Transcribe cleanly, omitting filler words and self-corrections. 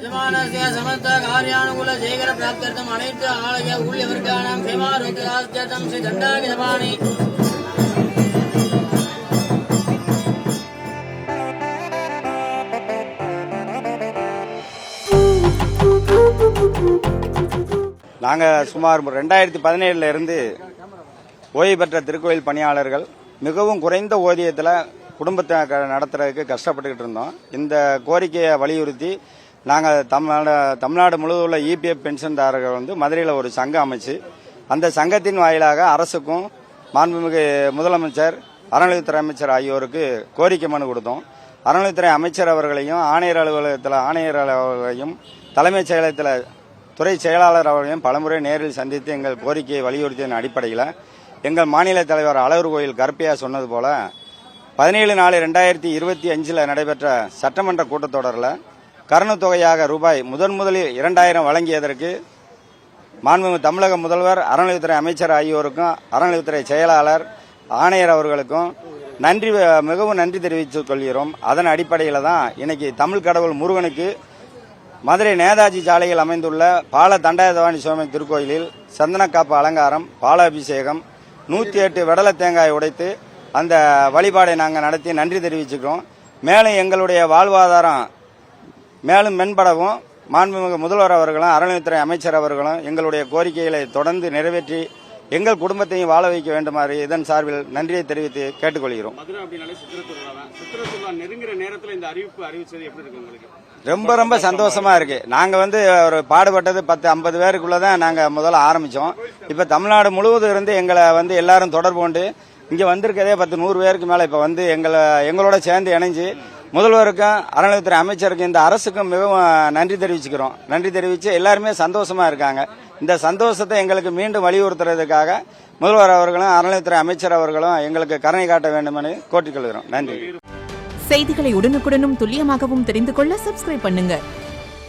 समस्त कार्यानुकूल शेखर प्राप्त्यर्थम अनेक आलय ऊल्यवर्गाणां क्षेमारोग्यार्थम श्री दंडागिरवाणी நாங்கள் சுமார் 2017 இருந்து ஓய்வு பெற்ற திருக்கோயில் பணியாளர்கள் மிகவும் குறைந்த ஊதியத்தில் குடும்பத்தை நடத்துறதுக்கு கஷ்டப்பட்டுக்கிட்டு இருந்தோம். இந்த கோரிக்கையை வலியுறுத்தி நாங்கள் தமிழ்நாடு முழுவதும் உள்ள இபிஎஃப் பென்ஷன்தாரர்கள் மதுரையில் ஒரு சங்கம் அமைச்சு அந்த சங்கத்தின் வாயிலாக அரசுக்கும் மாண்புமிகு முதலமைச்சர் அறநிலையத்துறை அமைச்சர் ஆகியோருக்கு கோரிக்கை மனு கொடுத்தோம். அறநிலையத்துறை அமைச்சர் அவர்களையும் ஆணையர் அலுவலகத்தில் ஆணையர் அவர்களையும் தலைமைச் செயலகத்தில் துறை செயலாளர் அவர்களையும் பலமுறை நேரில் சந்தித்து எங்கள் கோரிக்கையை வலியுறுத்திய அடிப்படையில் எங்கள் மாநில தலைவர் அழகர் கோயில் கருப்பையா சொன்னது போல 17/4/2025 நடைபெற்ற சட்டமன்ற கூட்டத்தொடரில் கருணைத்தொகையாக ரூபாய் முதலில் 2000 வழங்கியதற்கு மாண்புமிகு தமிழக முதல்வர் அறநிலையத்துறை அமைச்சர் ஆகியோருக்கும் அறநிலையத்துறை செயலாளர் ஆணையர் அவர்களுக்கும் மிகவும் நன்றி தெரிவித்துக் கொள்கிறோம். அதன் அடிப்படையில் தான் இன்னைக்கு தமிழ் கடவுள் முருகனுக்கு மதுரை நேதாஜி சாலையில் அமைந்துள்ள பால தண்டாயுதபாணி சுவாமி திருக்கோயிலில் சந்தனக்காப்பு அலங்காரம், பாலாபிஷேகம், 108 வெடல தேங்காய் உடைத்து அந்த வழிபாடை நாங்கள் நடத்தி நன்றி தெரிவிச்சுக்கிறோம். மேலும் எங்களுடைய வாழ்வாதாரம் மேலும் மேம்படவும் மாண்புமிகு முதல்வர் அவர்களும் அறநிலையத்துறை அமைச்சர் அவர்களும் எங்களுடைய கோரிக்கைகளை தொடர்ந்து நிறைவேற்றி எங்கள் குடும்பத்தையும் வாழ வைக்க வேண்டுமாறு இதன் சார்பில் நன்றியை தெரிவித்து கேட்டுக்கொள்கிறோம். ரொம்ப சந்தோஷமா இருக்கு. நாங்க ஒரு பாடுபட்டது 10-50 பேருக்குள்ளதான் நாங்க முதல்ல ஆரம்பிச்சோம். இப்ப தமிழ்நாடு முழுவதும் இருந்து எங்களை எல்லாரும் தொடர்பு கொண்டு இங்க வந்திருக்கதே 10-100 பேருக்கு மேல இப்ப எங்களோட சேர்ந்து இணைஞ்சு முதல்வருக்கும் அறநிலையத்துறை அமைச்சருக்கும் இந்த அரசுக்கும் மிகவும் நன்றி தெரிவிச்சுக்கிறோம். நன்றி தெரிவிச்சு எல்லாருமே சந்தோஷமா இருக்காங்க. இந்த சந்தோஷத்தை எங்களுக்கு மீண்டும் வலியுறுத்துறதுக்காக முதல்வர் அவர்களும் அறநிலையத்துறை அமைச்சர் அவர்களும் எங்களுக்கு கருணை காட்ட வேண்டும் என கோரிக்கொள்கிறோம். நன்றி. செய்திகளை உடனுக்குடனும் துல்லியமாகவும் தெரிந்து கொள்ள சப்ஸ்கிரைப் பண்ணுங்க.